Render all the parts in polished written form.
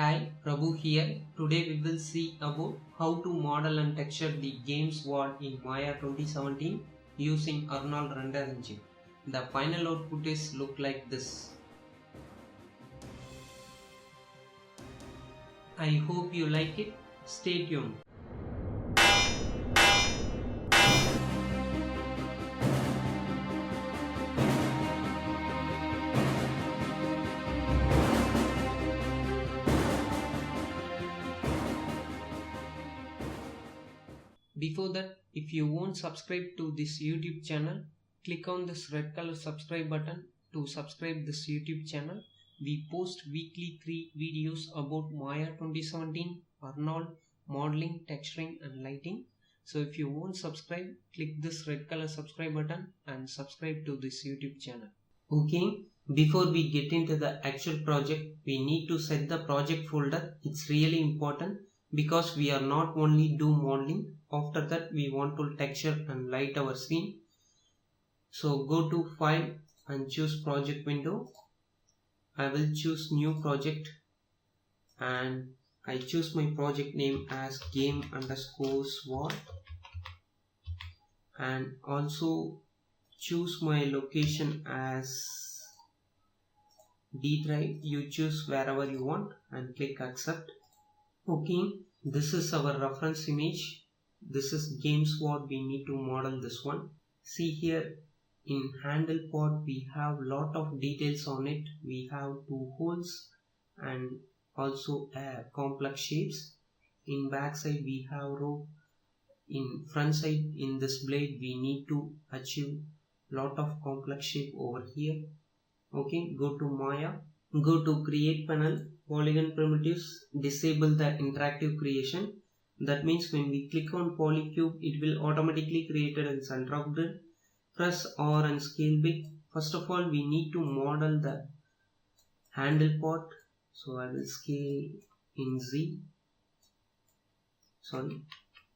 Hi, Prabhu here. Today we will see about how to model and texture the game's world in Maya 2017 using Arnold render engine. The final output is look like this. I hope you like it. Stay tuned. Before that, if you won't subscribe to this YouTube channel, click on this red color subscribe button to subscribe this YouTube channel. We post weekly 3 videos about Maya 2017, Arnold, modeling, texturing and lighting. So if you won't subscribe, click this red color subscribe button and subscribe to this YouTube channel. Okay, before we get into the actual project, we need to set the project folder. It's really important because we are not only do modeling. After that we want to texture and light our scene. So go to file and choose project window. I will choose new project and I choose my project name as game_sword and also choose my location as D drive. You choose wherever you want and click accept. Okay, this is our reference image. This is games what we need to model this one. See here in handle part we have lot of details on it. We have 2 holes and also complex shapes. In back side we have rope. In front side in this blade we need to achieve lot of complex shape over here. Okay, go to Maya, go to create panel, polygon primitives, disable the interactive creation. That means when we click on polycube, it will automatically create it in center of grid. Press R and scale big. First of all, we need to model the handle part. So I will scale in Z. Sorry,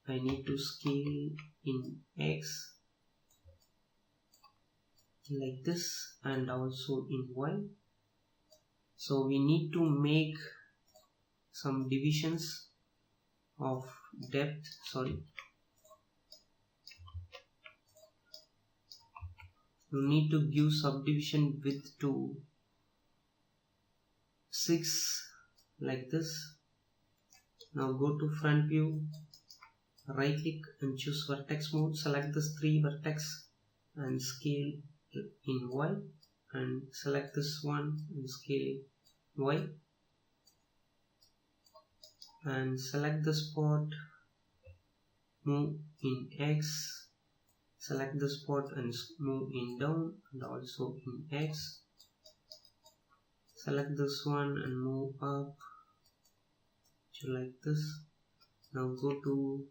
I need to scale in X like this and also in Y. So we need to make some divisions of depth. You need to give subdivision width to 6 like this. Now go to front view, right click and choose vertex mode. Select this 3 vertex and scale in Y and select this one and scale Y and select this spot, move in X, select this spot and move in down and also in X, select this one and move up to like this. Now go to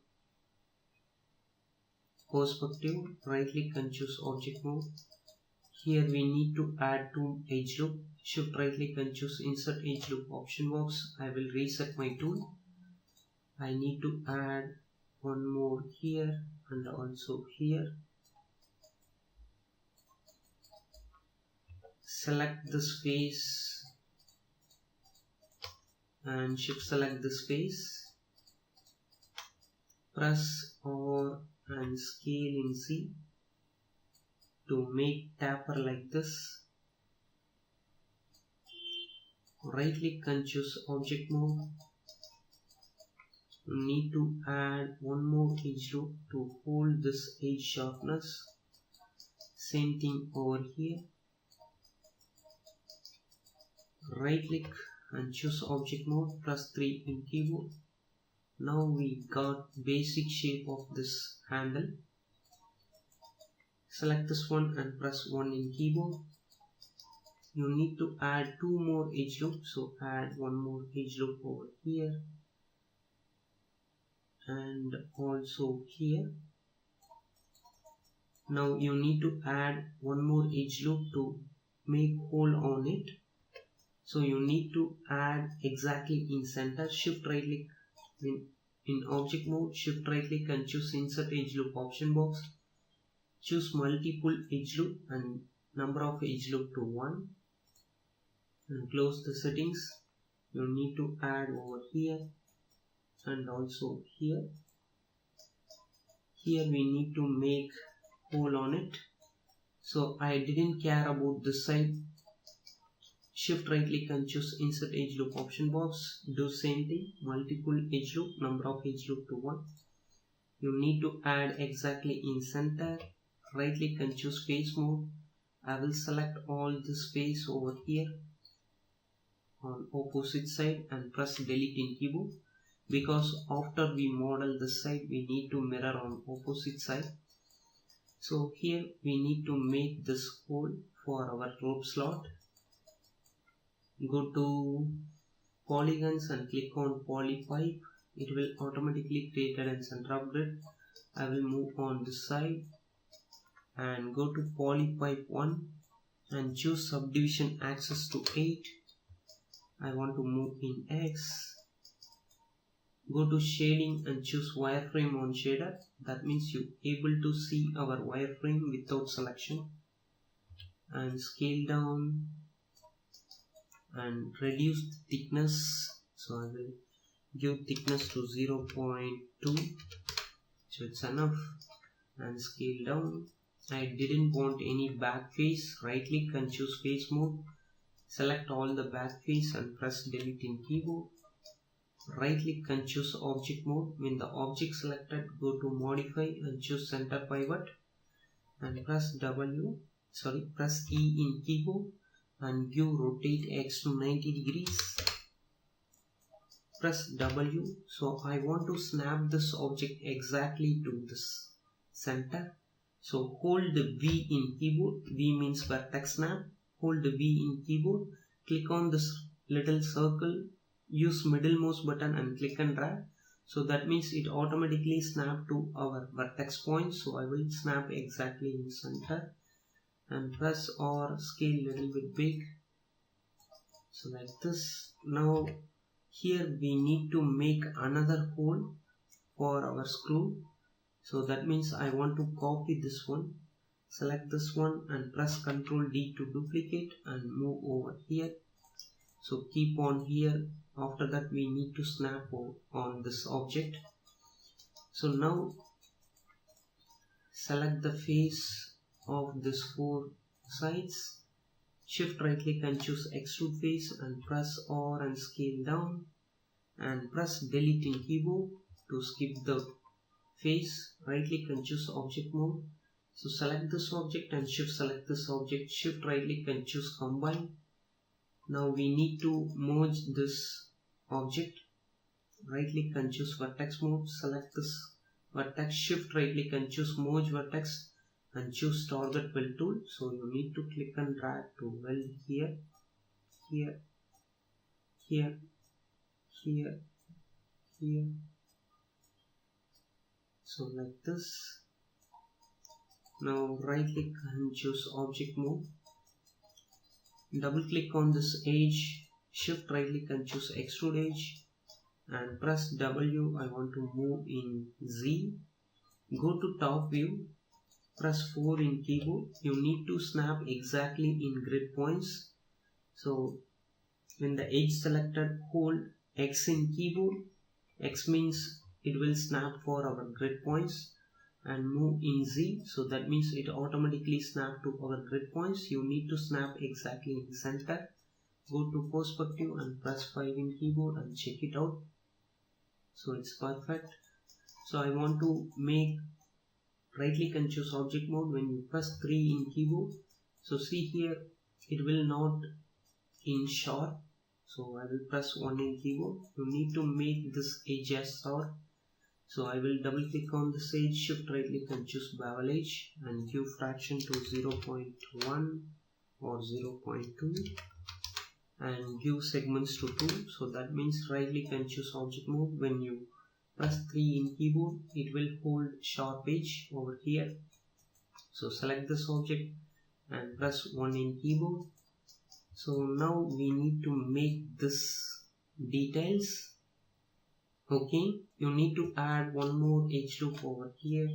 perspective, right click and choose object mode. Here we need to add 2 edge loop. Shift right click and choose insert edge loop option box. I will reset my tool. I need to add one more here and also here. Select this face and shift select this face. Press R and scale in Z to make taper like this. Right click and choose object mode. You need to add one more edge loop to hold this edge sharpness. Same thing over here. Right click and choose object mode, press 3 in keyboard. Now we got basic shape of this handle. Select this one and press 1 in keyboard. You need to add 2 more edge loops, so add one more edge loop over here and also here. Now you need to add one more edge loop to make hole on it. So you need to add exactly in center. Shift right click in object mode, shift right click and choose insert edge loop option box. Choose multiple edge loop and number of edge loop to 1 and close the settings. you need to add over here and also here. Here we need to make hole on it. So I didn't care about this side. Shift right click and choose insert edge loop option box. Do same thing, multiple edge loop, number of edge loop to 1. You need to add exactly in center. Right click and choose face mode. I will select all this face over here on opposite side and press delete in keyboard, because after we model this side we need to mirror on opposite side. So here we need to make this hole for our rope slot. Go to polygons and click on poly pipe. It will automatically create a center of grid. I will move on this side and go to poly pipe 1 and choose subdivision axis to 8. I want to move in X. Go to shading and choose wireframe on shader. That means you able to see our wireframe without selection. And scale down and reduce the thickness. So I will give thickness to 0.2. So it's enough. And scale down. I didn't want any back face. Right click and choose face mode. Select all the back face and press delete in keyboard. Right click and choose object mode. When the object selected, go to modify and choose center pivot and press E in keyboard and give rotate X to 90 degrees. Press W. So I want to snap this object exactly to this center. So hold the V in keyboard. V means vertex snap. Hold the V in keyboard. Click on this little circle. Use middle mouse button and click and drag. So that means it automatically snap to our vertex point. So I will snap exactly in center and press or scale little bit big. So like this. Now here we need to make another hole for our screw. So that means I want to copy this one. Select this one and press Ctrl D to duplicate and move over here. So keep on here. After that we need to snap on this object. So now select the face of this 4 sides. Shift right click and choose extrude face and press R and scale down and press delete in keyboard to skip the face. Right click and choose object mode. So select this object and shift select this object. Shift right click and choose combine. Now we need to merge this object. Right click and choose vertex mode. Select this vertex. Shift right click and choose merge vertex and choose target weld tool. So you need to click and drag to weld here, here, here, here, here. So like this. Now right click and choose object mode. Double click on this edge. Shift right click and choose extrude edge and press W. I want to move in Z. Go to top view. Press 4 in keyboard. You need to snap exactly in grid points. So when the edge selected, hold X in keyboard. X means it will snap for our grid points, and move in Z. So that means it automatically snap to our grid points. You need to snap exactly in the center. Go to perspective and press 5 in keyboard and check it out. So it's perfect. So I want to make right click and choose object mode. When you press 3 in keyboard, so see here it will not in sharp. So I will press 1 in keyboard. You need to make this edge as sharp. So I will double click on this edge, shift right click and choose bevel edge and give fraction to 0.1 or 0.2 and give segments to 2. So that means right click and choose object mode. When you press 3 in keyboard, it will hold sharp edge over here. So select this object and press 1 in keyboard. So now we need to make this details. Okay, you need to add one more edge loop over here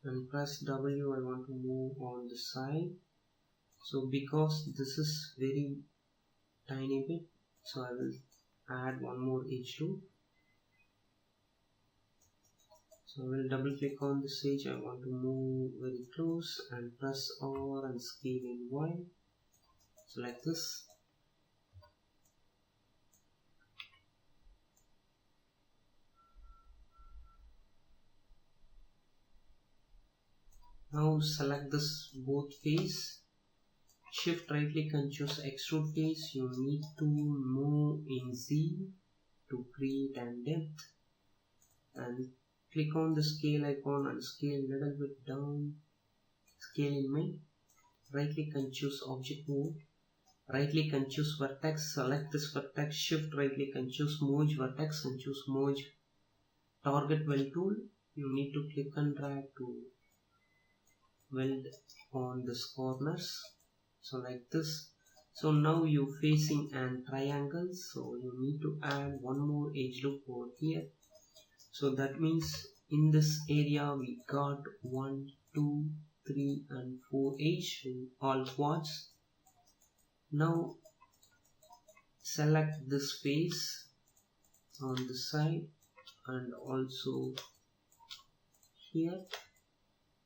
and press W. I want to move on the side. So because this is very tiny bit, So I will add one more edge loop. So I will double click on this edge. I want to move very close and press R and scale in Y. So like this. Now select this both face. Shift right click and choose extrude face. You need to move in Z to create and depth, and click on the scale icon and scale a little bit down. Scale in mid. Right click and choose object mode. Right click and choose vertex. Select this vertex. Shift right click and choose merge vertex and choose merge target weld tool. You need to click and drag to weld on this corners. So like this. So now you're facing an triangle, so you need to add one more edge loop over here. So that means in this area we got 1, 2, 3 and 4 edge, all quads. Now select this face on the side and also here.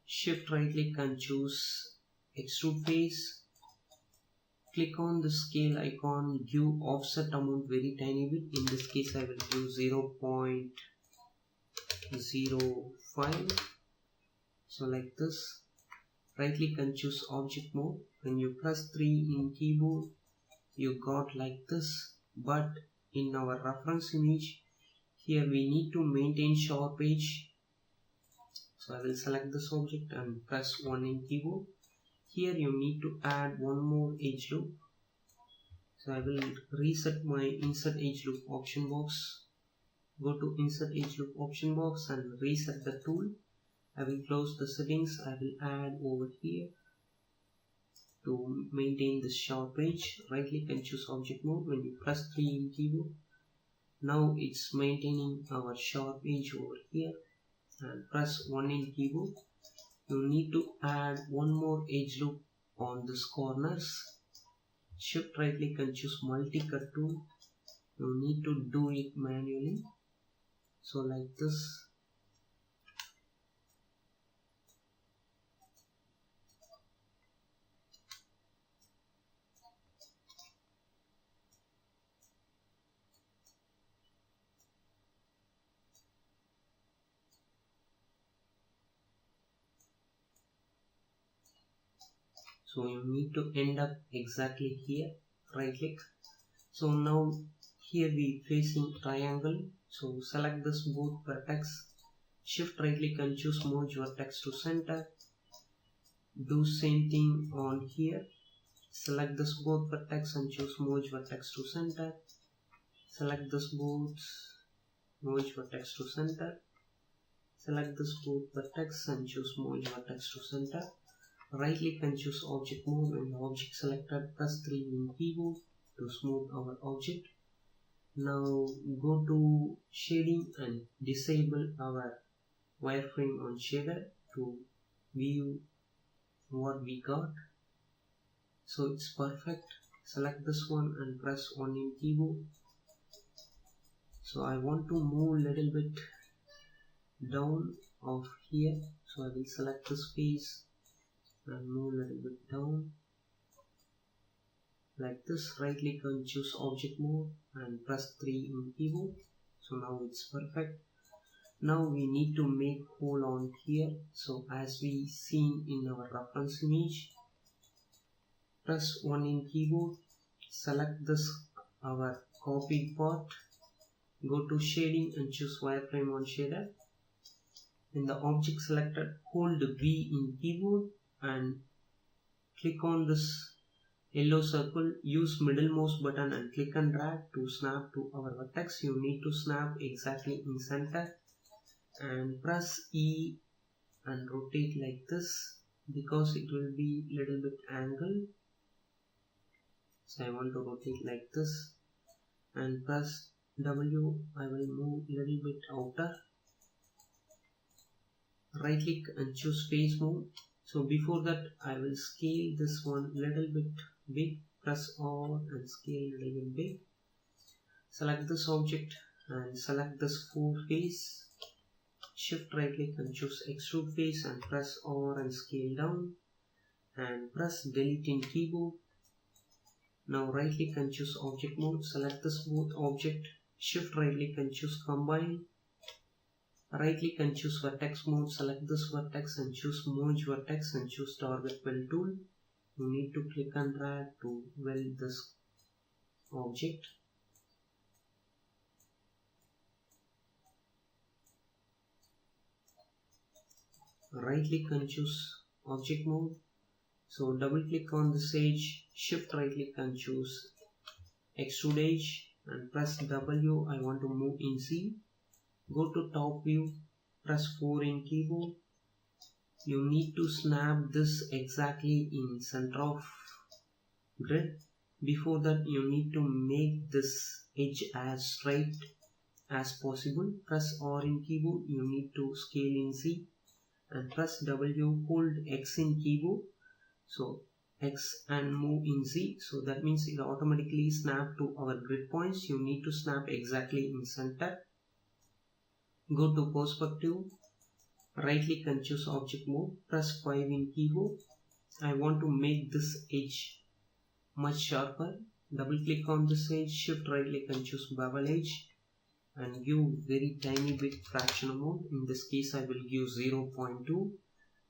Shift right click and choose extrude face. Click on the scale icon, give offset amount very tiny bit. In this case I will do 0.05. So like this. Right click and choose object mode. When you press 3 in keyboard, you got like this. But in our reference image, here we need to maintain sharp edge. So I will select this object and press 1 in keyboard. Here you need to add one more edge loop. So I will reset my insert edge loop option box. Go to insert edge loop option box and reset the tool. I will close the settings. I will add over here to maintain the sharp edge. Right click and choose object mode. When you press 3 in keyboard, now it's maintaining our sharp edge over here, and press 1 in keyboard. You need to add one more edge loop on this corners. Shift right click and choose multi-cut tool. You need to do it manually. So like this. So you need to end up exactly here. Right click. So now here we facing triangle. So select this both vertex. Shift right click and choose merge vertex to center. Do same thing on here. Select this both vertex and choose merge vertex to center. Select this both, merge vertex to center. Select this both vertex and choose merge vertex to center. Right click and choose object mode. When the object selected, press 3 in keyboard to smooth our object. Now go to shading and disable our wireframe on shader to view what we got. So it's perfect. Select this one and press 1 in keyboard. So I want to move a little bit down of here. So I will select this face and move a little bit down like this. Right click and choose object mode and press 3 in keyboard. So now it's perfect. Now we need to make hole on here. So as we seen in our reference image, press 1 in keyboard, select this our copied part, go to shading and choose wireframe on shader. In the object selected, hold V in keyboard and click on this yellow circle. Use middle mouse button and click and drag to snap to our vertex. You need to snap exactly in center and press E and rotate like this because it will be little bit angled. So I want to rotate like this and press W. I will move little bit outer. Right click and choose face mode. So before that I will scale this one little bit big. Press R and scale little bit big. Select this object and select this 4 face. Shift right click and choose extrude face and press R and scale down and press delete in keyboard. Now right click and choose object mode. Select the smooth object. Shift right click and choose combine. Right click and choose vertex mode. Select this vertex and choose merge vertex and choose target weld tool. You need to click and drag to weld this object. Right click and choose object mode. So double click on this edge, shift right click and choose extrude edge and press W. I want to move in Z. Go to top view, press 4 in keyboard. You need to snap this exactly in center of grid. Before that you need to make this edge as straight as possible. Press R in keyboard. You need to scale in Z and press W, hold X in keyboard. So X and move in Z. So that means it automatically snap to our grid points. You need to snap exactly in center. Go to perspective. Right click and choose object mode. Press 5 in keyboard. I want to make this edge much sharper. Double click on this edge. Shift right click and choose bevel edge. And give very tiny bit fraction amount. In this case I will give 0.2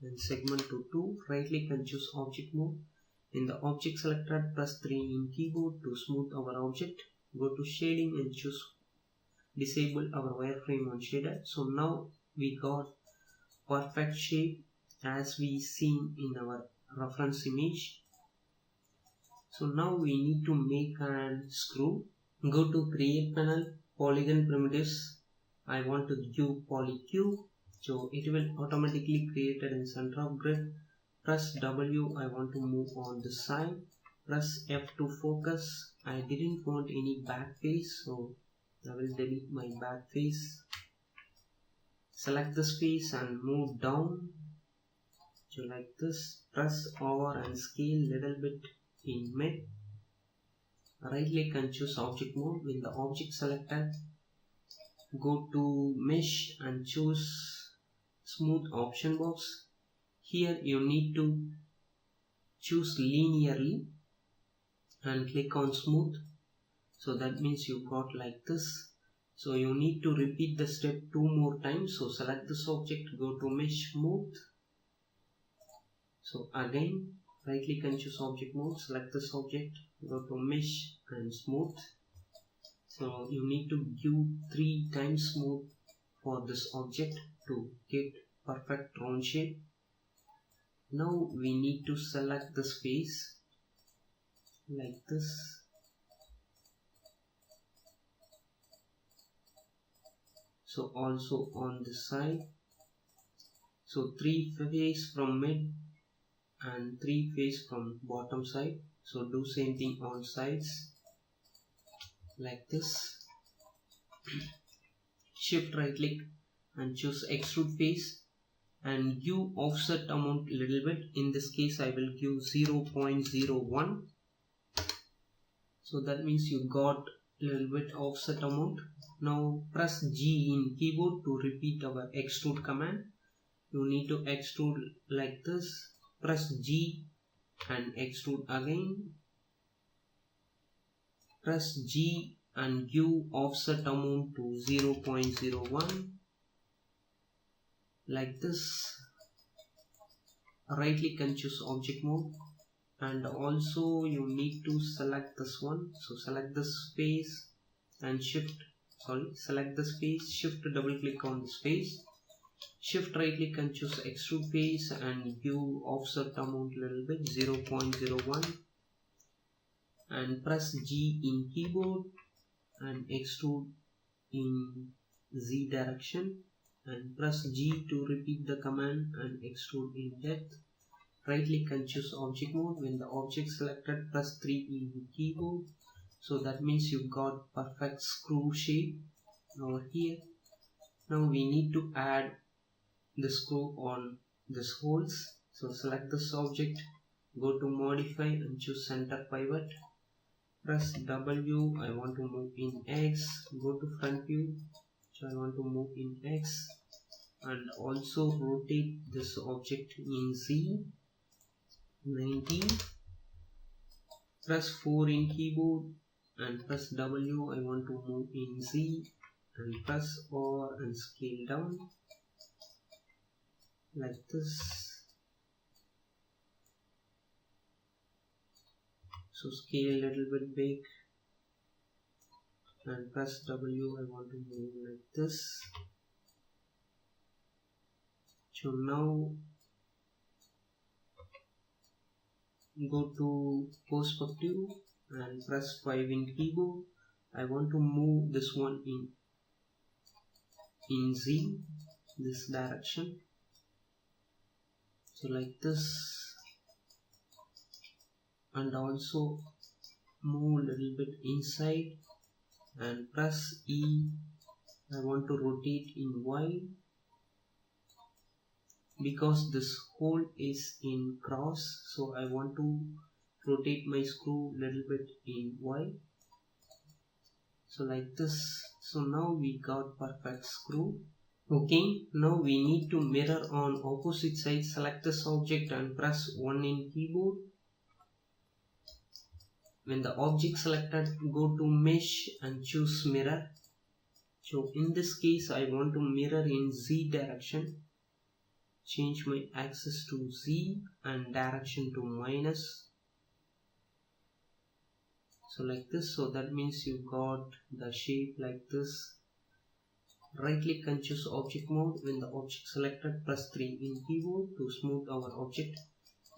and segment to 2. Right click and choose object mode. In the object selected, press 3 in keyboard to smooth our object. Go to shading and choose disable our wireframe on shader. So now we got perfect shape as we seen in our reference image. So now we need to make a screw. Go to create panel, polygon primitives. I want to give poly cube. So it will automatically created in center of grid. Press W. I want to move on this side. Press F to focus. I didn't want any back face, so I will delete my back face. Select this face and move down. So like this. Press R and scale little bit in mid. Right click and choose object mode. When the object selected, go to mesh and choose smooth option box. Here you need to choose linearly and click on smooth. So that means you got like this. So you need to repeat the step 2 more times. So select this object, go to mesh smooth. So again right click and choose object mode, select this object, go to mesh and smooth. So you need to give 3 times smooth for this object to get perfect round shape. Now we need to select this face like this. So also on this side. So 3 face from mid and 3 face from bottom side. So do same thing on sides like this. Shift right click and choose extrude face and give offset amount little bit. In this case I will give 0.01. So that means you got little bit offset amount. Now press G in keyboard to repeat our extrude command. You need to extrude like this. Press G and extrude again. Press G and give offset amount to 0.01 like this. Right click and choose object mode, and also you need to select this one. So select this face and select this face, shift to double click on this face, shift right click and choose extrude face and give offset amount little bit 0.01 and press G in keyboard and extrude in Z direction and press G to repeat the command and extrude in depth. Right click and choose object mode. When the object selected, press 3 in keyboard. So that means you got perfect screw shape over here. Now we need to add the screw on this holes. So select this object, go to modify and choose center pivot press W, I want to move in X, go to front view, so I want to move in X, and also rotate this object in Z, 90, press 4 in keyboard and press W, I want to move in Z, and press R and scale down like this. So scale a little bit big and press W, I want to move like this. So now go to perspective and press 5 in keyboard. I want to move this one in Z, this direction. So like this. And also move a little bit inside and press E. I want to rotate in Y because this hole is in cross, so I want to rotate my screw a little bit in Y. So like this. So now we got perfect screw. Okay, now we need to mirror on opposite side. Select this object and press 1 in keyboard. When the object selected, go to mesh and choose mirror. So in this case, I want to mirror in Z direction. Change my axis to Z and direction to minus. So like this. So that means you got the shape like this. Right click and choose object mode. When the object selected, press 3 in keyboard to smooth our object.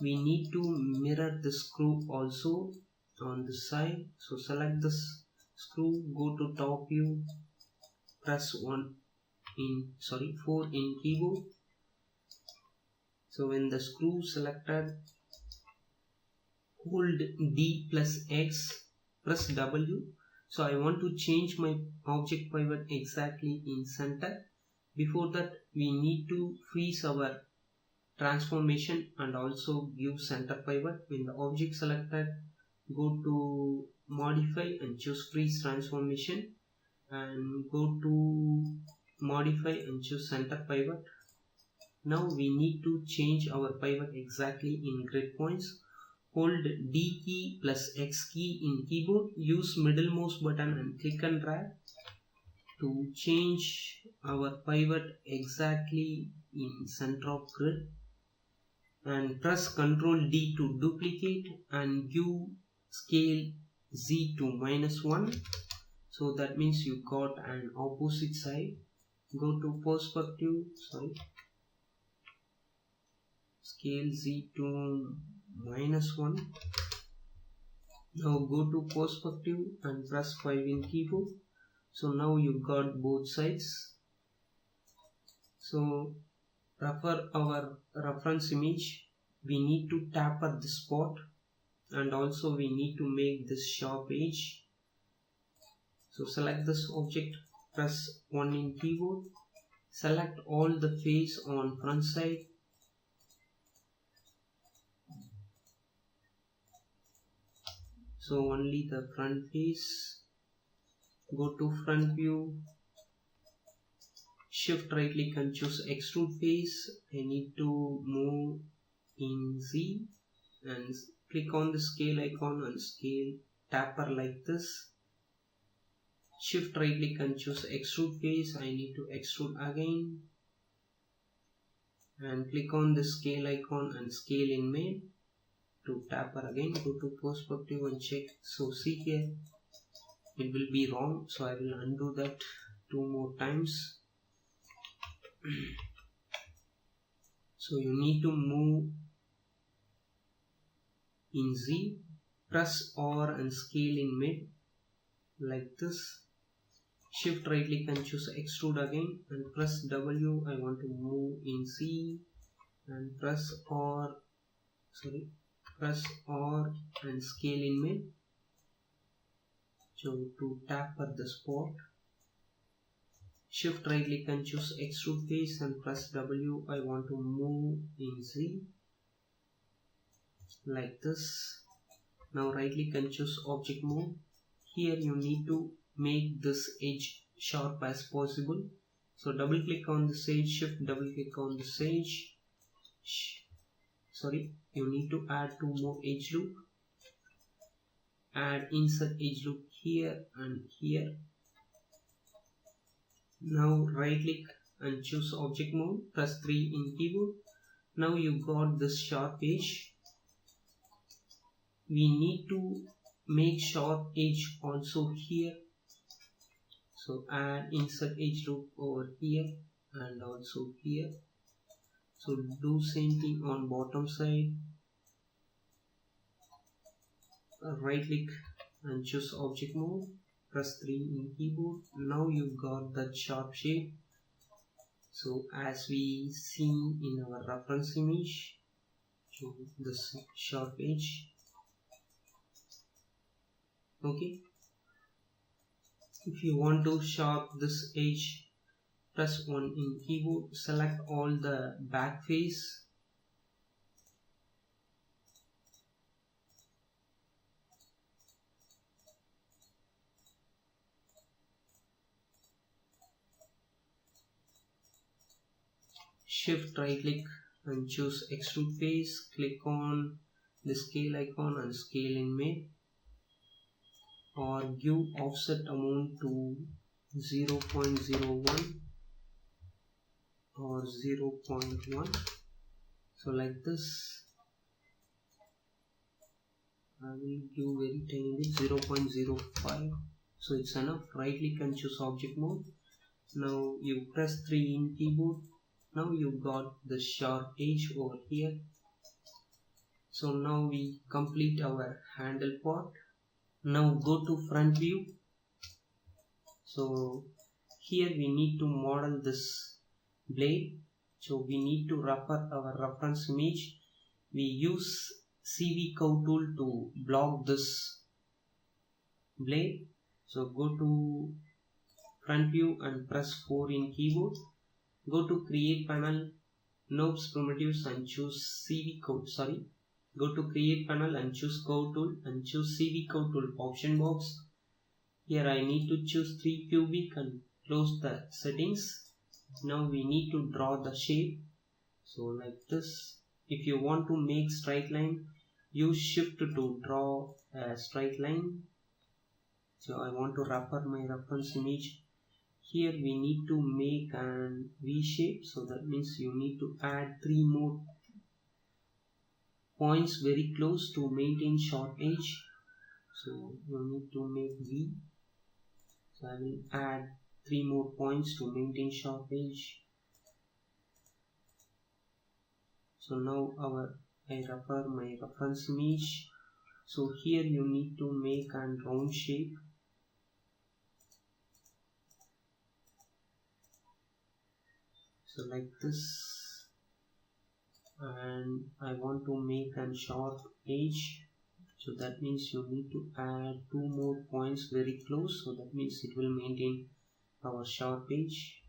We need to mirror the screw also on the side. So select this screw, go to top view, press 4 in keyboard. So when the screw selected, hold D plus X, press W. So I want to change my object pivot exactly in center. Before that, we need to freeze our transformation and also give center pivot. When the object selected, go to modify and choose freeze transformation and go to modify and choose center pivot. Now we need to change our pivot exactly in grid points. Hold D key plus X key in keyboard. Use middle mouse button and click and drag to change our pivot exactly in center of grid. And press Ctrl D to duplicate and give scale Z to -1. So that means you got an opposite side. Go to perspective, scale Z to -1. Now go to perspective and press 5 in keyboard. So now you got both sides. So refer our reference image. We need to taper the spot and also we need to make this sharp edge. So select this object, press 1 in keyboard, select all the face on front side. So only the front face. Go to front view, shift right click and choose extrude face. I need to move in Z and click on the scale icon and scale taper like this. Shift right click and choose extrude face. I need to extrude again and click on the scale icon and scale in main to taper again. Go to perspective and check. So see here it will be wrong, so I will undo that 2 more times. So you need to move in Z, press R and scale in mid like this. Shift right click and choose extrude again and press W. I want to move in C and press R and scale in mid. So to taper the spot, shift right click and choose extrude face and press W. I want to move in Z like this. Now right click and choose object mode. Here you need to make this edge sharp as possible. So double click on this edge, shift double click on this edge. You need to add two more edge loop. Add insert edge loop here and here. Now right click and choose object mode, press 3 in keyboard. Now you got this sharp edge. We need to make sharp edge also here. So add insert edge loop over here and also here. So do same thing on bottom side. Right click and choose object mode, press 3 in keyboard. Now you got that sharp shape. So as we see in our reference image, so this sharp edge. Okay. If you want to sharp this edge, press 1 in keyboard, select all the back face. Shift right click and choose extrude face, click on the scale icon and scale in mid, or give offset amount to 0.01 or 0.1. So like this. I will give very tiny bit, 0.05. So it's enough. Right click and choose object mode. Now you press 3 in keyboard. Now you got the sharp edge over here. So now we complete our handle part. Now go to front view. So here we need to model this blade. So we need to refer our reference image. We use CV curve tool to block this blade. So go to front view and press 4 in keyboard. Go to create panel, NURBS primitives and choose CV curve. Go to create panel and choose curve tool and choose CV curve tool option box. Here I need to choose 3 cubic and close the settings. Now we need to draw the shape. So like this. If you want to make straight line, use shift to draw a straight line. So I want to refer my reference image. Here we need to make an V shape. So that means you need to add 3 more points very close to maintain sharp edge. So you need to make V. So I will add 3 more points to maintain sharp edge. So now I refer my reference image. So here you need to make a round shape. So like this, and I want to make a sharp edge. So that means you need to add 2 more points very close. So that means it will maintain our sharp edge.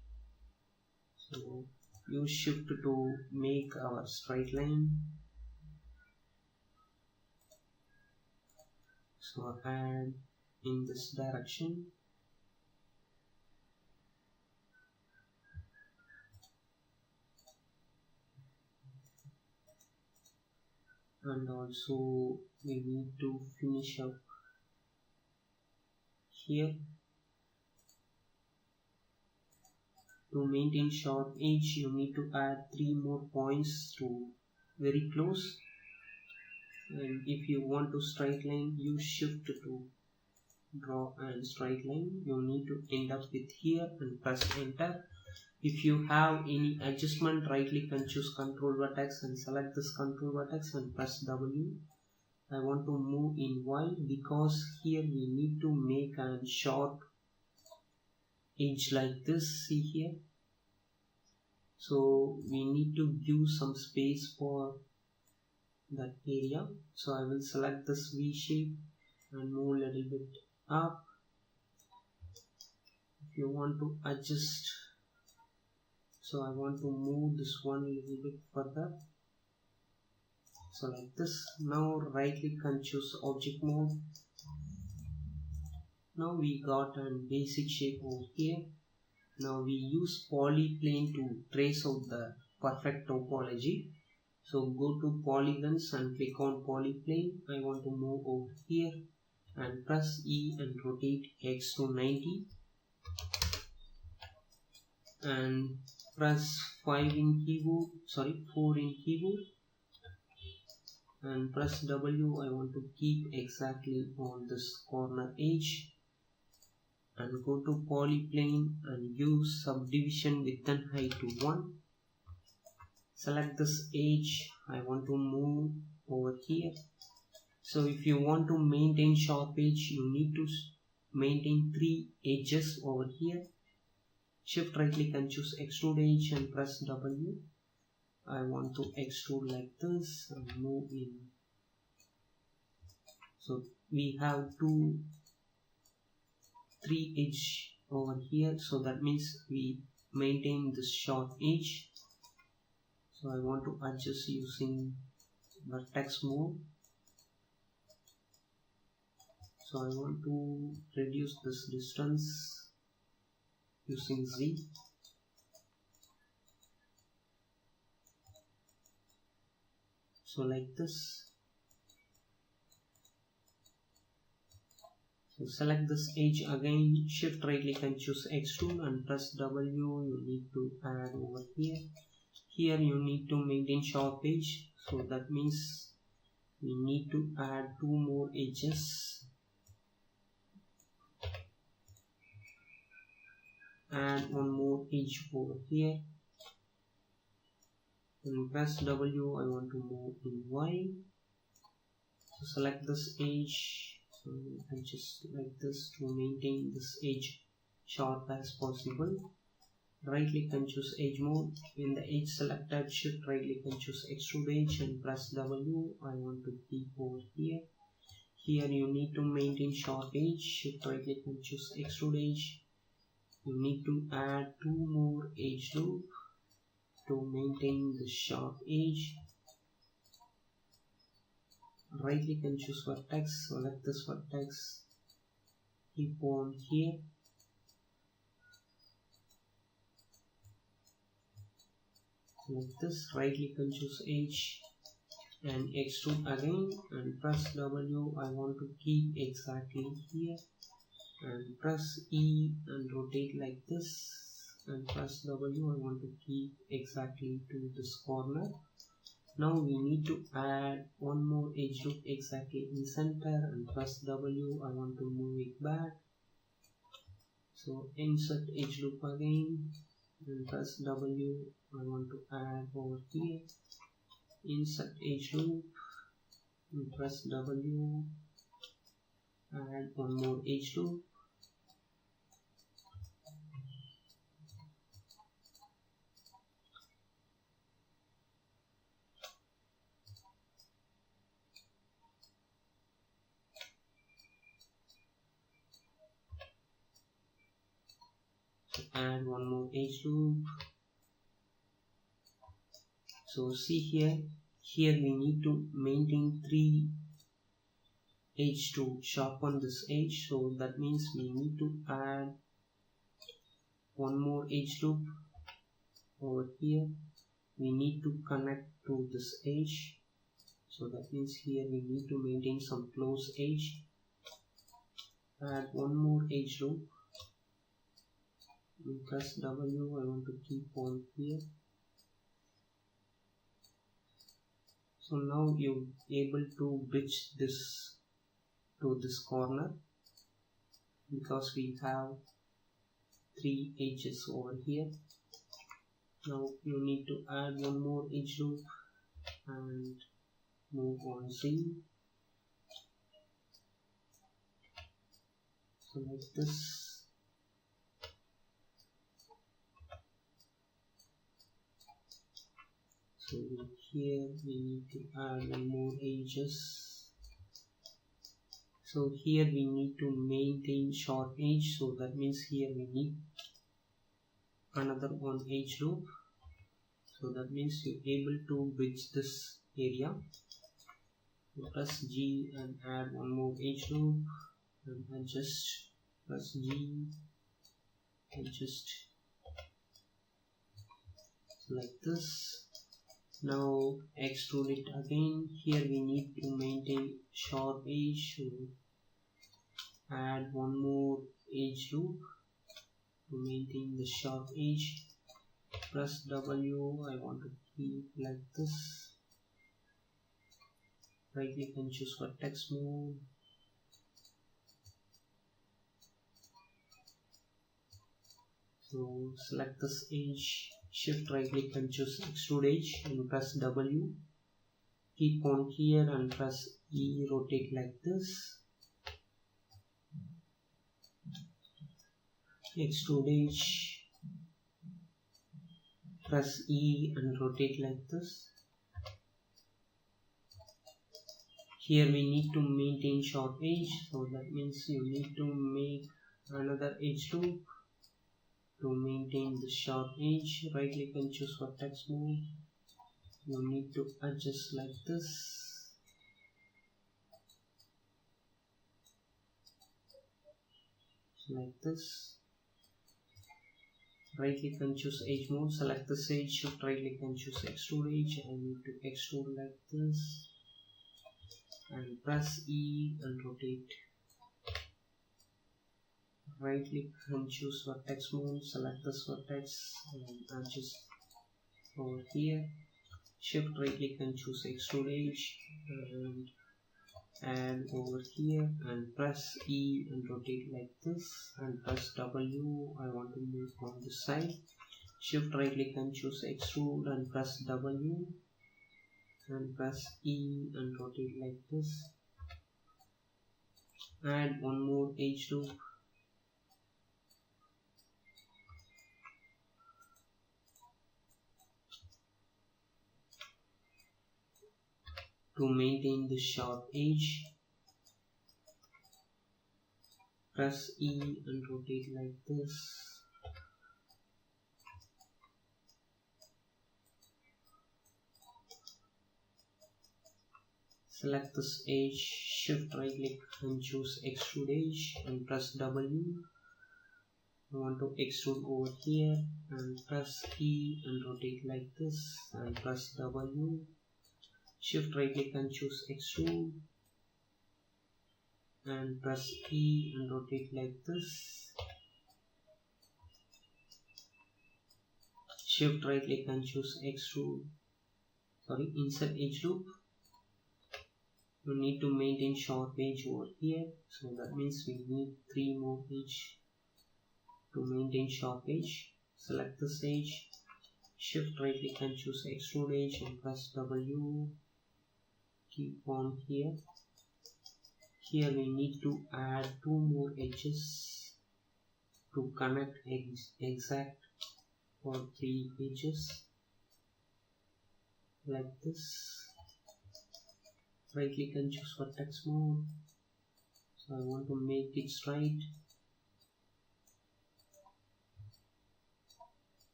So use shift to make our straight line. So add in this direction. And also we need to finish up here. To maintain sharp edge, you need to add 3 more points to very close. And if you want to straight line, use shift to draw a straight line. You need to end up with here and press enter. If you have any adjustment, right click and choose control vertex and select this control vertex and press W. I want to move in Y because here we need to make a sharp edge like this. See here. So we need to give some space for that area. So I will select this V shape and move a little bit up. If you want to adjust, so I want to move this one a little bit further. So like this. Now right click and choose object mode. Now we got a basic shape over here. Now we use polyplane to trace out the perfect topology. So go to polygons and click on polyplane. I want to move over here and press E and rotate X to 90 and press 4 in keyboard and press W. I want to keep exactly on this corner edge and go to polyplane and use subdivision width and height to 1. Select this edge. I want to move over here. So if you want to maintain sharp edge, you need to maintain 3 edges over here. Shift right click and choose extrude edge and press W. I want to extrude like this and move in. So we have 3 edge over here, so that means we maintain this sharp edge. So I want to adjust using vertex mode. So I want to reduce this distance using Z. So like this. So select this edge again, shift right click and choose extrude and press W. You need to add over here. Here you need to maintain sharp edge, so that means we need to add 2 more edges. Add 1 more edge over here and press W. I want to move in Y. So select this edge. So I just like this to maintain this edge sharp as possible. Right click and choose edge mode. In the edge selected, shift right click and choose extrude edge and press W. I want to keep over here. Here you need to maintain sharp edge. Shift right click and choose extrude edge. You need to add 2 more edge loop to maintain the sharp edge. Right click and choose vertex. Select this vertex. Keep on here. Like this, right click and choose edge and extrude again and press W. I want to keep exactly here and press E and rotate like this and press W. I want to keep exactly to this corner. Now we need to add 1 more edge loop exactly in center and press W. I want to move it back. So insert edge loop again and press W. I want to add over here. Insert edge loop and press W. Add 1 more edge loop. Add 1 more edge loop. So see here we need to maintain 3 edge to sharpen this edge. So that means we need to add 1 more edge loop over here. We need to connect to this edge. So that means here we need to maintain some close edge. Add 1 more edge loop. Press W. I want to keep on here. So now you're able to bridge this to this corner because we have 3 edges over here. Now you need to add 1 more edge loop and move on Z. So like this. So here we need to add 1 more edges. So here we need to maintain sharp edge. So that means here we need another 1 edge loop. So that means you're able to bridge this area. Press G and add one more edge loop and adjust. Press G, adjust like this. Now extrude it again. Here we need to maintain sharp edge, so add one more edge loop to maintain the sharp edge. Press W, I want to keep like this. Right click and choose vertex mode. So select this edge, shift right click and choose extrude edge and press W. Keep on here and press E, rotate like this. Extrude edge, press E and rotate like this. Here we need to maintain sharp edge, so that means you need to make another edge loop to maintain the sharp edge. Right click and choose vertex mode. You need to adjust like this. Like this. Right click and choose edge mode, select this edge, shift right click and choose extrude edge. I need to extrude like this and press E and rotate. Right click and choose vertex mode, select this vertex and adjust over here. Shift right click and choose extrude edge and add over here and press E and rotate like this and press W. I want to move on this side. Shift right click and choose extrude and press W and press E and rotate like this. Add one more edge loop. To maintain the sharp edge, press E and rotate like this. Select this edge, shift right click and choose extrude edge and press W. I want to extrude over here and press E and rotate like this and press W. Shift right click and choose extrude and press E and rotate like this. Shift right click and choose insert edge loop. You need to maintain sharp edge over here, so that means we need 3 more edge to maintain sharp edge. Select this edge, shift right click and choose extrude edge and press W. Keep on here. Here we need to add 2 more edges to connect exact for 3 edges like this. Right click and choose vertex mode. So I want to make it straight.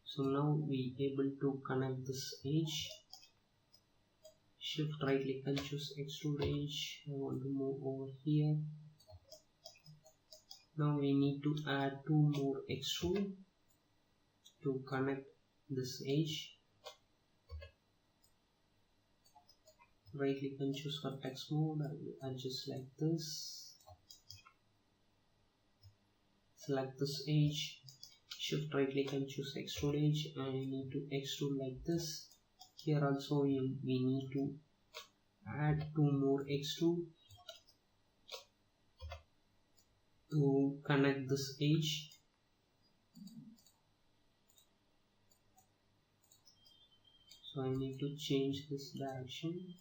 So now we able to connect this edge. Shift right click and choose extrude edge. I want to move over here. Now we need to add 2 more extrude to connect this edge. Right click and choose vertex mode. I will adjust like this. Select this edge. Shift right click and choose extrude edge. I need to extrude like this. Here also we need to add 2 more extrude to connect this edge. So I need to change this direction.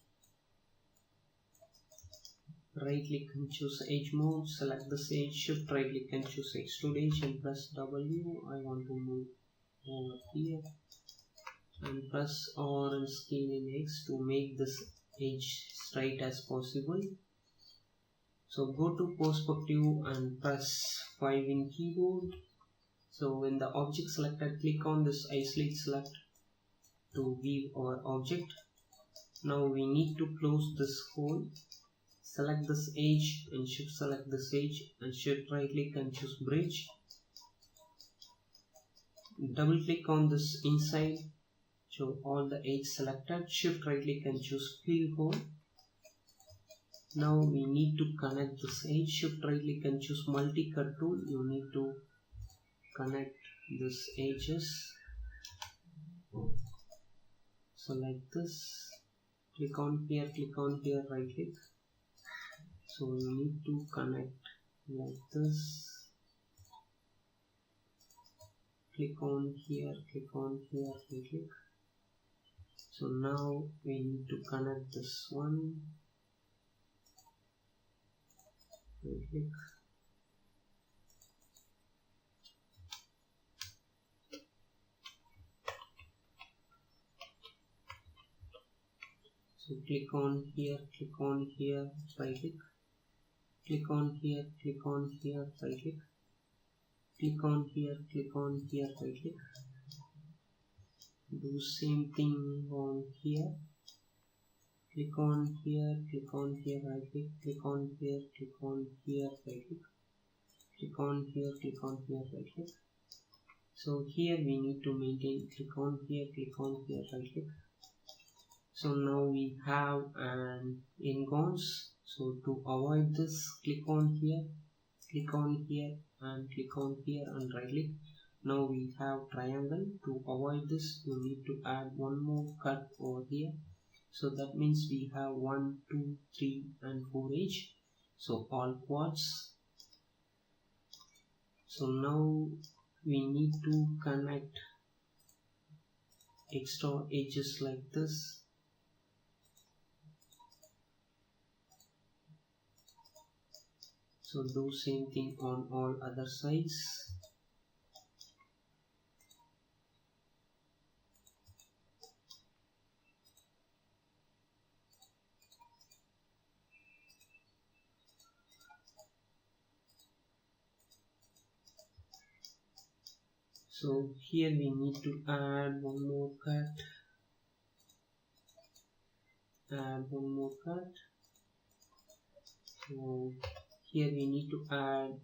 Right click and choose edge mode, select this edge, shift right click and choose extrude edge and press W. I want to move over here and press R and scale in X to make this edge straight as possible. So go to perspective and press 5 in keyboard. So when the object selected, click on this isolate select to view our object. Now we need to close this hole. Select this edge and shift select this edge and shift right click and choose bridge. Double click on this inside, show all the edge selected, shift right click and choose fill hole. Now we need to connect this edge, shift right click and choose multi-cut tool. You need to connect these edges. Select this, click on here, right click. So you need to connect like this. Click on here, right click. So now we need to connect this one. Right click. So click on here, right click. Click on here, right click. Click on here, right click. Do same thing on here. Click on here, right click. Click on here, right click. Click on here, right click. So here we need to maintain click on here, right click. So now we have an icons. So to avoid this, click on here and click on here and right click. Now we have triangle. To avoid this, you need to add one more cut over here. So that means we have 1, 2, 3 and 4 edge. So all quads. So now we need to connect extra edges like this. So do same thing on all other sides. So here we need to add one more cut. So here we need to add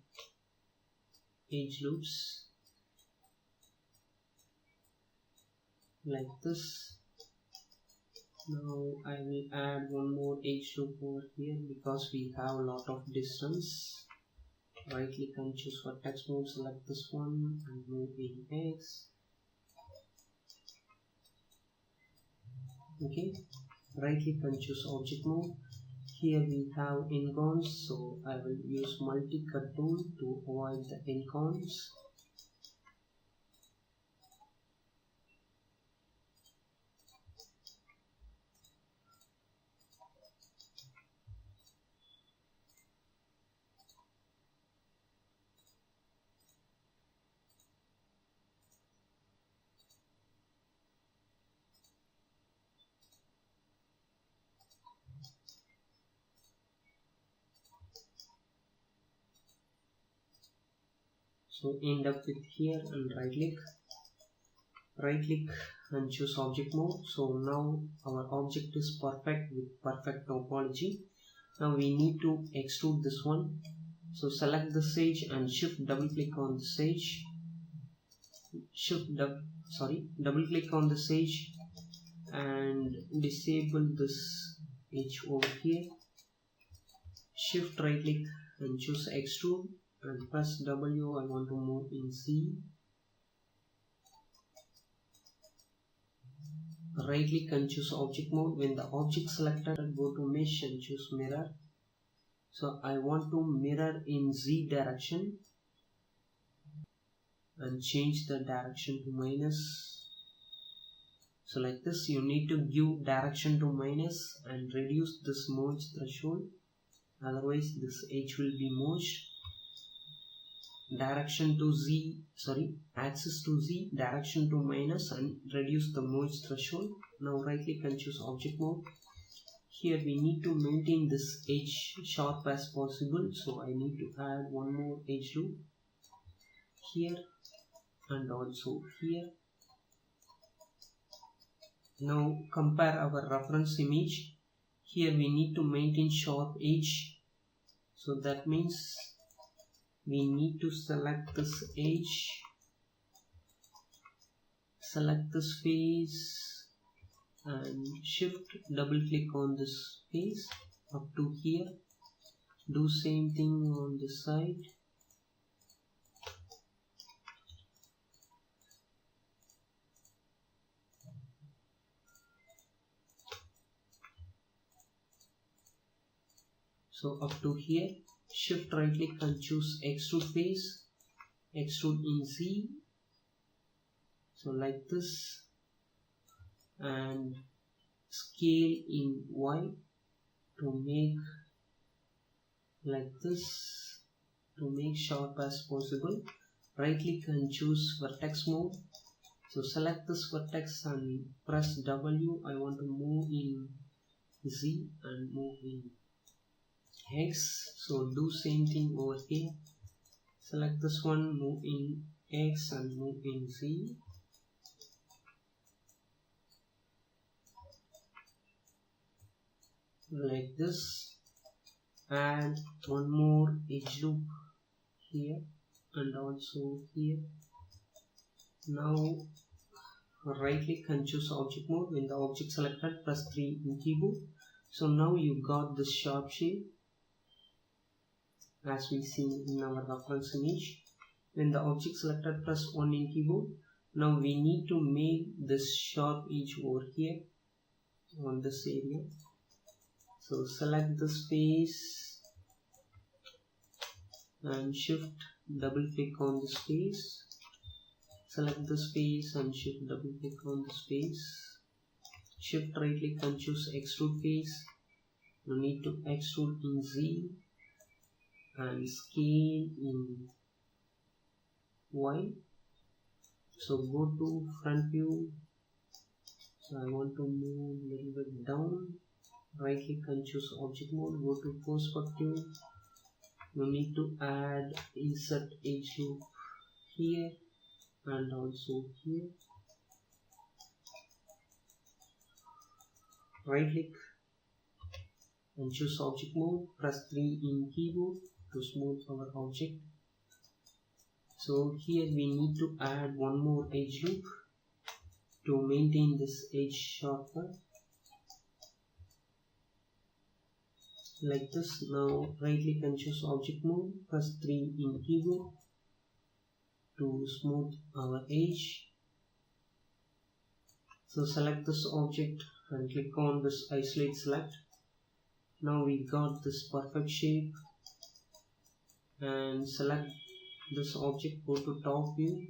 edge loops like this. Now I will add one more edge loop over here because we have a lot of distance. Right click and choose vertex mode, select this one and move in X. Okay, right click and choose object mode. Here we have icons, so I will use multi-cut tool to avoid the icons. So end up with here and right click and choose object mode. So now our object is perfect with perfect topology. Now we need to extrude this one. So select the edge and shift double click on the edge. Double click on the edge and disable this edge over here. Shift right click and choose extrude and press W. I want to move in Z. Right click and choose object mode. When the object selected, go to mesh and choose mirror. So I want to mirror in Z direction and change the direction to minus. So like this, you need to give direction to minus and reduce this merge threshold. Otherwise this edge will be merged. Direction to Z, axis to Z, direction to minus and reduce the merge threshold. Now right click and choose object mode. Here we need to maintain this edge sharp as possible. So I need to add one more edge loop here and also here. Now compare our reference image. Here we need to maintain sharp edge. So that means we need to select this edge, select this face and shift double click on this face up to here. Do same thing on this side. So up to here, shift right click and choose extrude face, extrude in Z. So like this, and scale in Y to make like this, to make sharp as possible. Right click and choose vertex mode. So select this vertex and press W. I want to move in Z and move in X. So do same thing over here. Select this one, move in X and move in Z. Like this. Add one more edge loop here and also here. Now right click and choose object mode. When the object selected, press 3 in keyboard. So now you got this sharp shape as we see in our reference image. When the object selected, press 1 in keyboard. Now we need to make this sharp edge over here on this area. So select this face and shift double click on this face. Select this face and shift double click on this face. Shift right click and choose extrude face. You need to extrude in Z and scale in Y. So go to front view. So I want to move a little bit down. Right click and choose object mode. Go to perspective. You need to add insert edge loop here and also here. Right click and choose object mode. Press 3 in keyboard to smooth our object. So here we need to add one more edge loop to maintain this edge sharper. Like this. Now right click and choose object mode. Press 3 in keyboard to smooth our edge. So select this object and click on this isolate select. Now we got this perfect shape, and select this object, go to top view.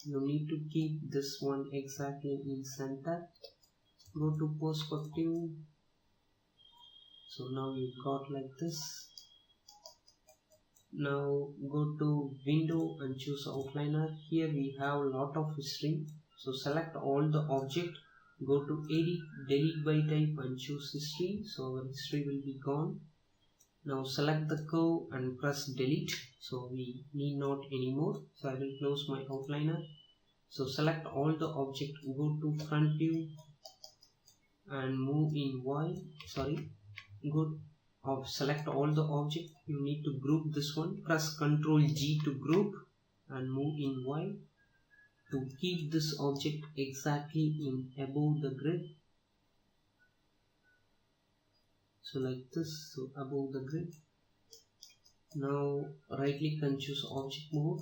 You need to keep this one exactly in center. Go to perspective. So now you got like this. Now go to window and choose outliner. Here we have a lot of history. So select all the object. Go to edit, delete by type and choose history. So our history will be gone. Now select the curve and press delete. So we need not anymore. So I will close my outliner. So select all the object. Go to front view and move in Y. Select all the object. You need to group this one. Press Ctrl G to group and move in Y to keep this object exactly in above the grid. So like this. So above the grid. Now right click and choose object mode.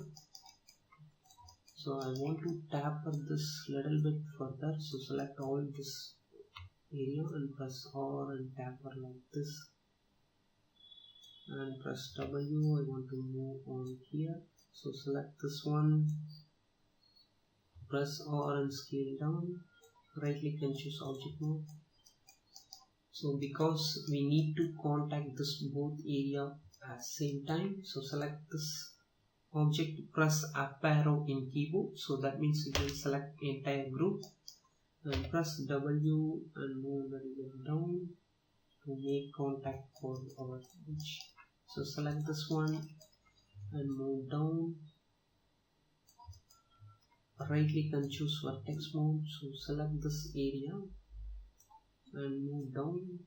So I want to taper this little bit further. So select all this area and press R and taper like this. And press W. I want to move on here. So select this one. Press R and scale down. Right click and choose object mode. So because we need to contact this both area at same time, so select this object, press up arrow in keyboard. So that means it will select entire group, and press W and move a little bit down to make contact for our edge. So select this one and move down. Right click and choose vertex mode. So select this area and move down.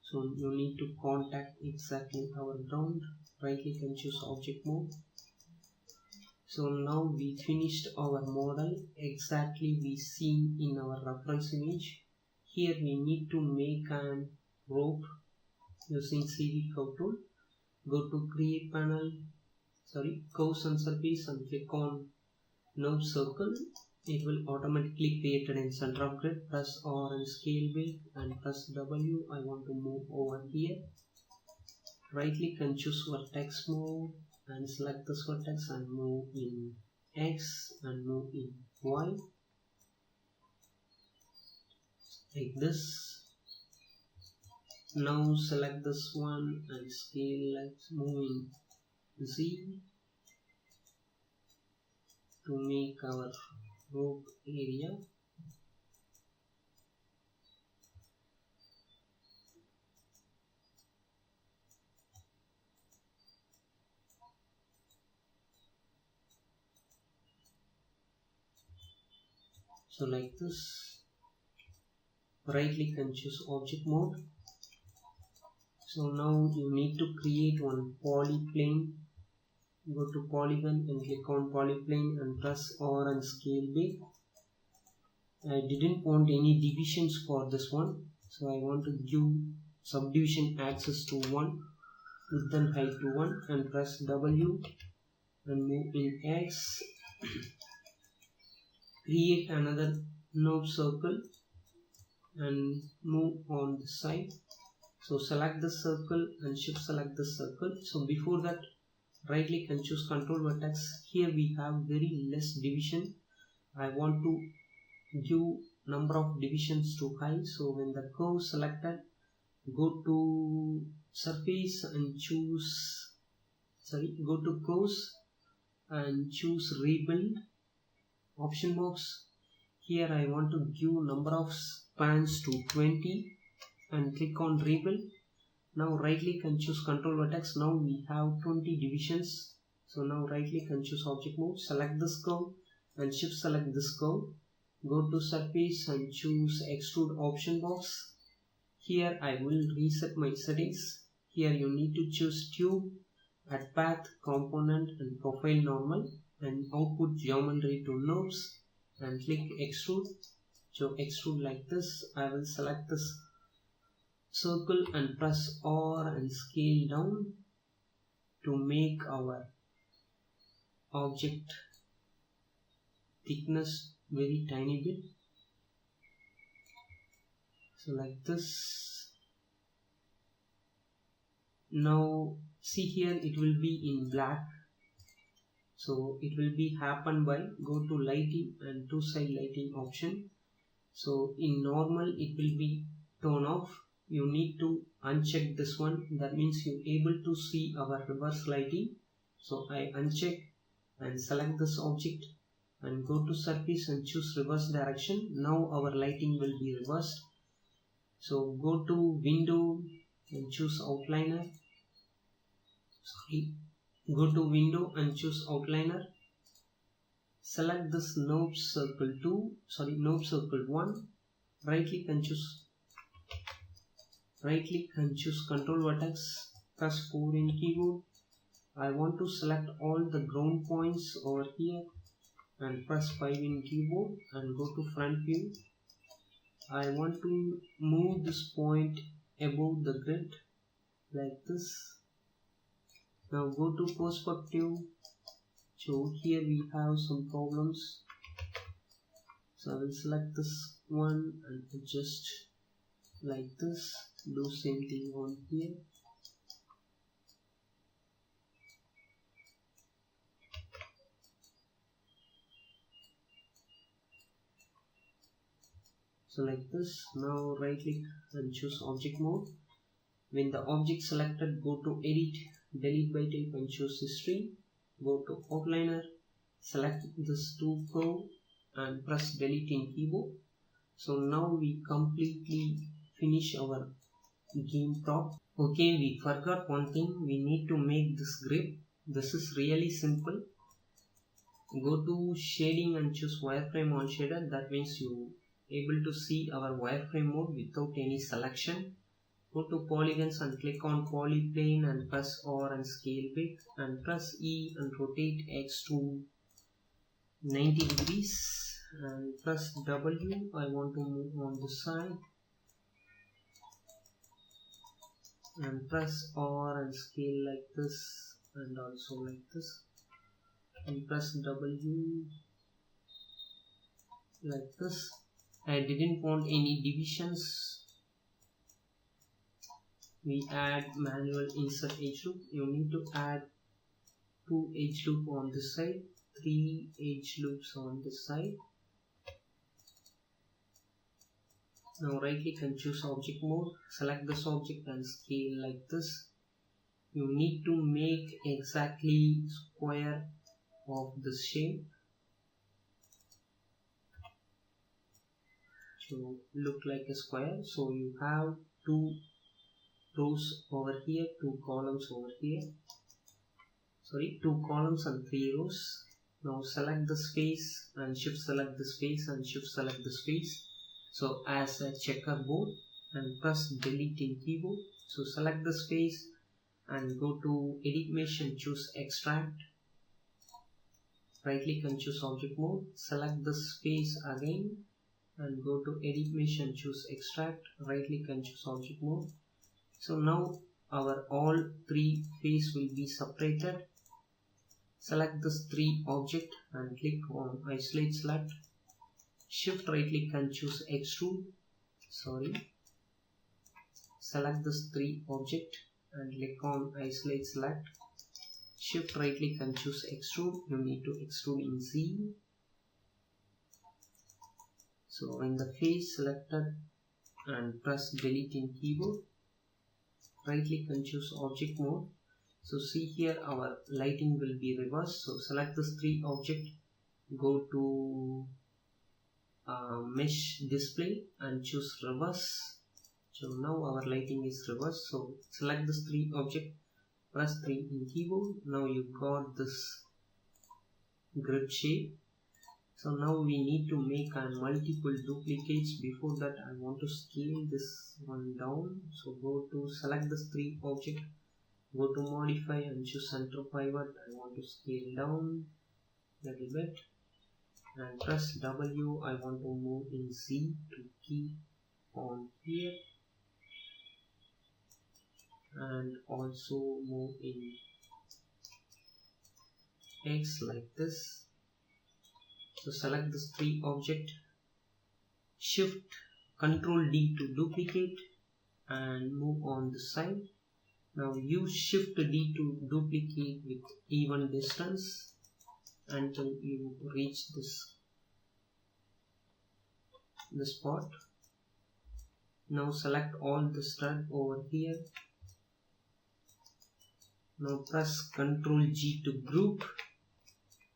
So you need to contact exactly our ground. Right click and choose object mode. So now we finished our model exactly we seen in our reference image. Here we need to make an rope using CV curve tool. Go to create panel, curves and surface, and click on NURBS circle. It will automatically create in center of grid. Press R and scale wheel and press W. I want to move over here. Right click and choose vertex mode and select this vertex and move in X and move in Y like this. Now select this one and scale, let's move in Z to make our rope area. So like this. Right click and choose object mode. So now you need to create one polyplane. Go to polygon and click on polyplane and press R and scale wheel. I didn't want any divisions for this one, so I want to give subdivision axis to 1, width and height to 1, and press W and move in X. Create another NURBS circle and move on the side. So select this circle and shift select this circle. So before that, right click and choose control vertex. Here we have very less division. I want to give number of divisions to high. So when the curve selected, go to surface and choose, go to curves and choose rebuild option box. Here I want to give number of spans to 20 and click on rebuild. Now right click and choose control vertex. Now we have 20 divisions. So now right click and choose object mode. Select this curve and shift select this curve. Go to surface and choose extrude option box. Here I will reset my settings. Here you need to choose tube, add path, component and profile normal, and output geometry to NURBS and click extrude. So extrude like this. I will select this circle and press R and scale down to make our object thickness very tiny bit. So like this. Now see here it will be in black. So it will be happen by go to lighting and two side lighting option. So in normal it will be turn off. You need to uncheck this one. That means you able to see our reverse lighting. So I uncheck and select this object and go to surface and choose reverse direction. Now our lighting will be reversed. So go to window and choose outliner. Go to window and choose outliner. Select this NURBS circle 2, NURBS circle 1. Right click and choose control vertex. Press 4 in keyboard. I want to select all the ground points over here and press 5 in keyboard and go to front view. I want to move this point above the grid like this. Now go to perspective. So here we have some problems. So I will select this one and adjust like this. Do same thing on here. So like this. Now right click and choose object mode. When the object selected, go to edit, delete by type and choose history. Go to outliner, select this two curve and press delete in keyboard. So now we completely finish our game prop. Okay, we forgot one thing. We need to make this grip. This is really simple. Go to shading and choose wireframe on shader. That means you able to see our wireframe mode without any selection. Go to polygons and click on polyplane and press R and scale big and press E and rotate X to 90 degrees and press W. I want to move on the side and press R and scale like this and also like this and press W like this. I didn't want any divisions. We add manual insert edge loop. You need to add 2 edge loop on this side, 3 edge loops on this side. Now right click and choose object mode, select this object and scale like this. You need to make exactly square of this shape to look like a square. So you have 2 rows over here, 2 columns over here, sorry, 2 columns and 3 rows. Now select this face and shift select this face and shift select this face, so as a checkerboard, and press delete in keyboard. So select this face and go to edit mesh and choose extract. Right click and choose object mode, select this face again and go to edit mesh and choose extract. Right click and choose object mode. So now our all 3 face will be separated. Select this 3 object and click on isolate select. Shift right click and choose extrude. Select this 3 object and click on isolate select. Shift right click and choose extrude. You need to extrude in Z. So in the face selected and press delete in keyboard. Right click and choose object mode. So see here our lighting will be reversed. So select this 3 object, go to mesh display and choose reverse. So now our lighting is reversed. So select this 3 object, press 3 in keyboard. Now you got this grid shape. So now we need to make multiple duplicates. Before that I want to scale this one down. So go to select this 3 object, go to modify and choose center pivot. I want to scale down a little bit and press W. I want to move in Z to keep on here and also move in X like this. So select this 3 object, shift Ctrl D to duplicate and move on the side. Now use shift D to duplicate with even distance until you reach this spot. Now select all the stud over here. Now press Ctrl G to group.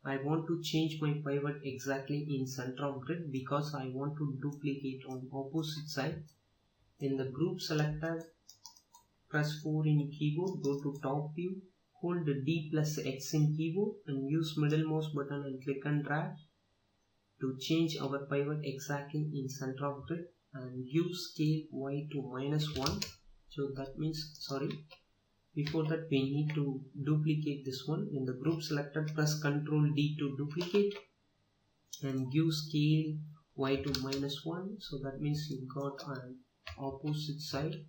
I want to change my pivot exactly in center of grid because I want to duplicate on opposite side. In the group selector, press 4 in keyboard, go to top view, hold D plus X in keyboard and use middle mouse button and click and drag to change our pivot exactly in center of grid, and use scale Y to -1. So that means, before that we need to duplicate this one. In the group selector, press Ctrl D to duplicate and give scale Y to -1. So that means you got an opposite side.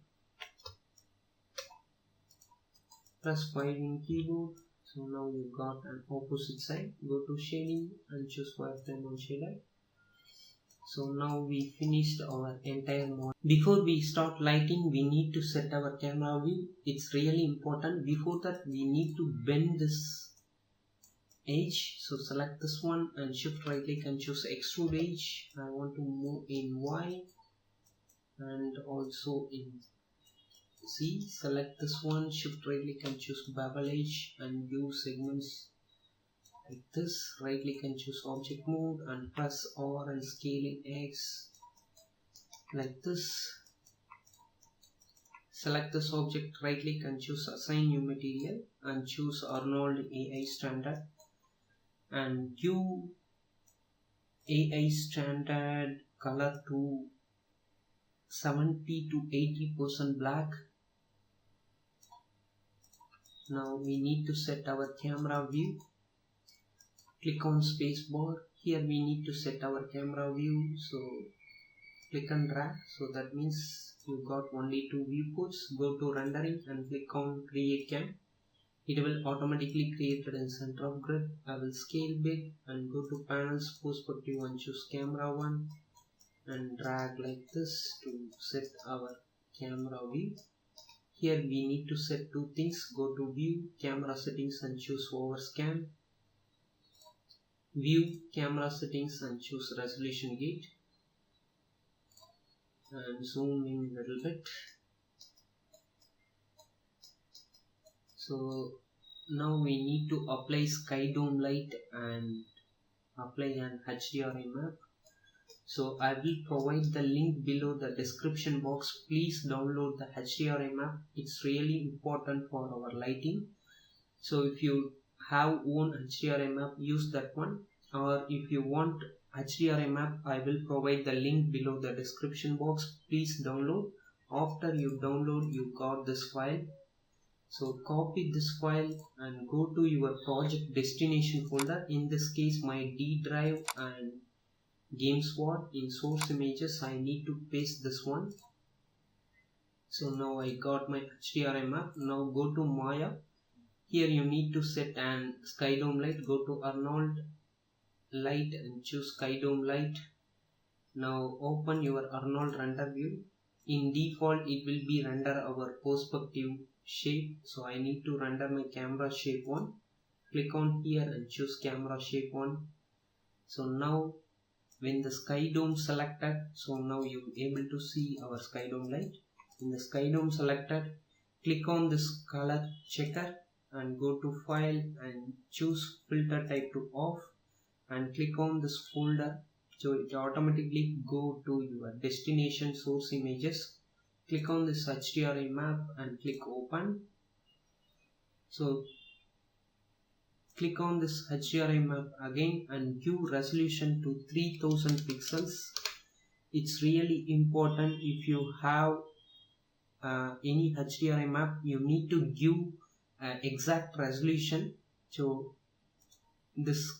Press 5 in keyboard. So now you got an opposite side. Go to shading and choose wireframe on shader. So now we finished our entire model. Before we start lighting, we need to set our camera view. It's really important. Before that, we need to bend this edge. So select this one and shift right click and choose extrude edge. I want to move in Y and also in Z. Select this one, shift right click and choose bevel edge and use segments like this. Right click and choose object mode and press R and scale in X like this. Select this object, right click and choose assign new material and choose Arnold AI standard and give AI standard color to 70 to 80% black. Now we need to set our camera view. Click on spacebar. Here we need to set our camera view. So click and drag. So that means you got only 2 viewports. Go to rendering and click on create cam. It will automatically create it in center of grid. I will scale big and go to panels, perspective and choose camera 1 and drag like this to set our camera view. Here we need to set 2 things. Go to view, camera settings and choose overscan. View, camera settings and choose resolution gate. And zoom in a little bit. So now we need to apply skydome light and apply an HDRI map. So I will provide the link below the description box. Please download the HDRI map. It's really important for our lighting. So if you have own HDRI map, use that one. Or if you want HDRI map, I will provide the link below the description box. Please download. After you download, you got this file. So copy this file and go to your project destination folder. In this case, my D drive and GameSWOT. In source images, I need to paste this one. So now I got my HDRI map. Now go to Maya. Here you need to set an skydome light. Go to Arnold light and choose skydome light. Now open your Arnold render view. In default, it will be render our perspective shape. So I need to render my camera shape 1. Click on here and choose camera shape 1. So now when the skydome selected, so now you able to see our skydome light. In the skydome selected, click on this color checker and go to file and choose filter type to off and click on this folder. So it automatically go to your destination source images. Click on this HDRI map and click open. So click on this HDRI map again and give resolution to 3000 pixels. It's really important. If you have any HDRI map, you need to give exact resolution. So this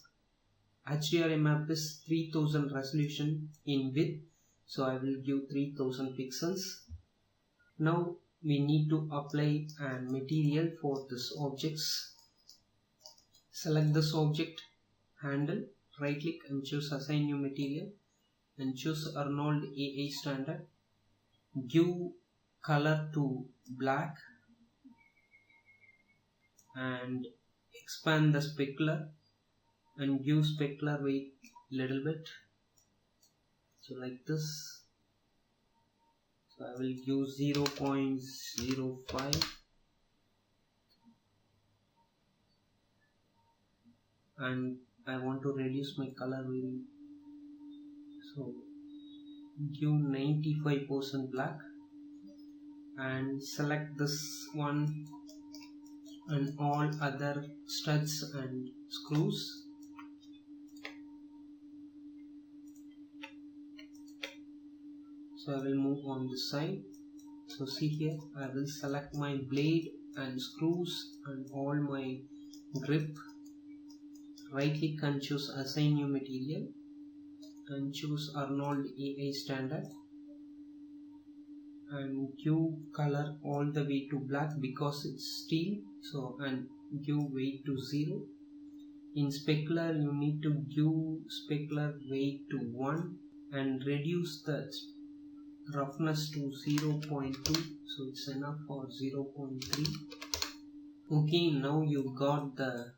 HDRI map is 3000 resolution in width, so I will give 3000 pixels. Now we need to apply a material for this objects. Select this object handle, right click and choose assign new material and choose Arnold AA standard. Give color to black and expand the specular and give specular weight little bit. So like this. So I will give 0.05 and I want to reduce my color very. So give 95% black and select this one and all other studs and screws. So I will move on this side. So see here, I will select my blade and screws and all my grip. Right click and choose assign new material and choose Arnold AA standard and give color all the way to black because it's steel. So and give weight to 0. In specular you need to give specular weight to 1 and reduce the roughness to 0.2, so it's enough for 0.3. Okay, now you got the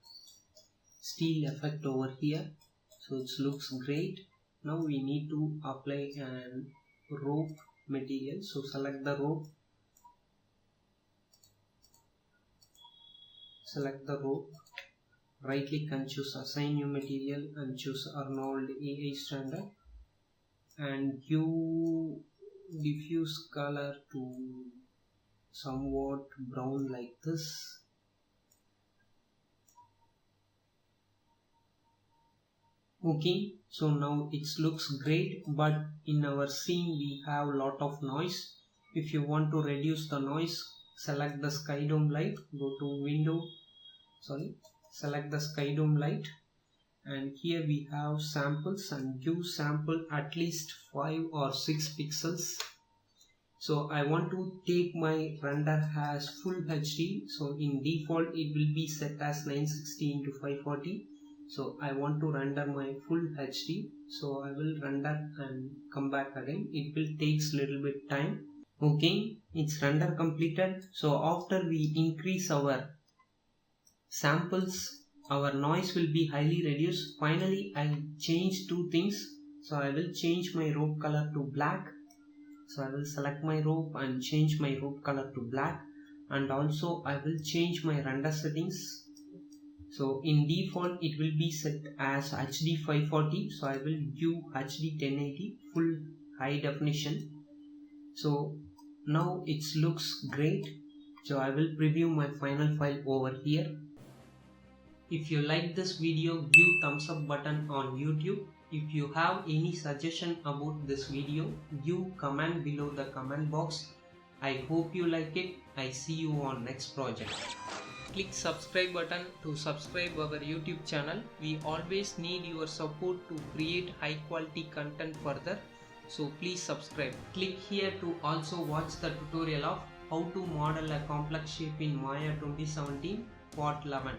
steel effect over here, so it looks great. Now we need to apply an rope material, so select the rope, right click and choose assign new material and choose Arnold AA standard and give diffuse color to somewhat brown like this. Okay, so now it looks great, but in our scene we have a lot of noise. If you want to reduce the noise, select the skydome light, go to window, select the skydome light, and here we have samples, and give sample at least 5 or 6 pixels. So I want to take my render as full HD. So in default it will be set as 960 into 540. So I want to render my full HD. So I will render and come back again. It will takes little bit time. Okay, it's render completed. So after we increase our samples, our noise will be highly reduced. Finally, I change two things. So I will change my rope color to black. So I will select my rope and change my rope color to black, and also I will change my render settings. So in default it will be set as HD 540. So I will give HD 1080 full high definition. So now it looks great. So I will preview my final file over here. If you like this video, give thumbs up button on YouTube. If you have any suggestion about this video, give comment below the comment box. I hope you like it. I see you on next project. Click subscribe button to subscribe our YouTube channel. We always need your support to create high quality content further. So please subscribe. Click here to also watch the tutorial of how to model a complex shape in Maya 2017 part 11.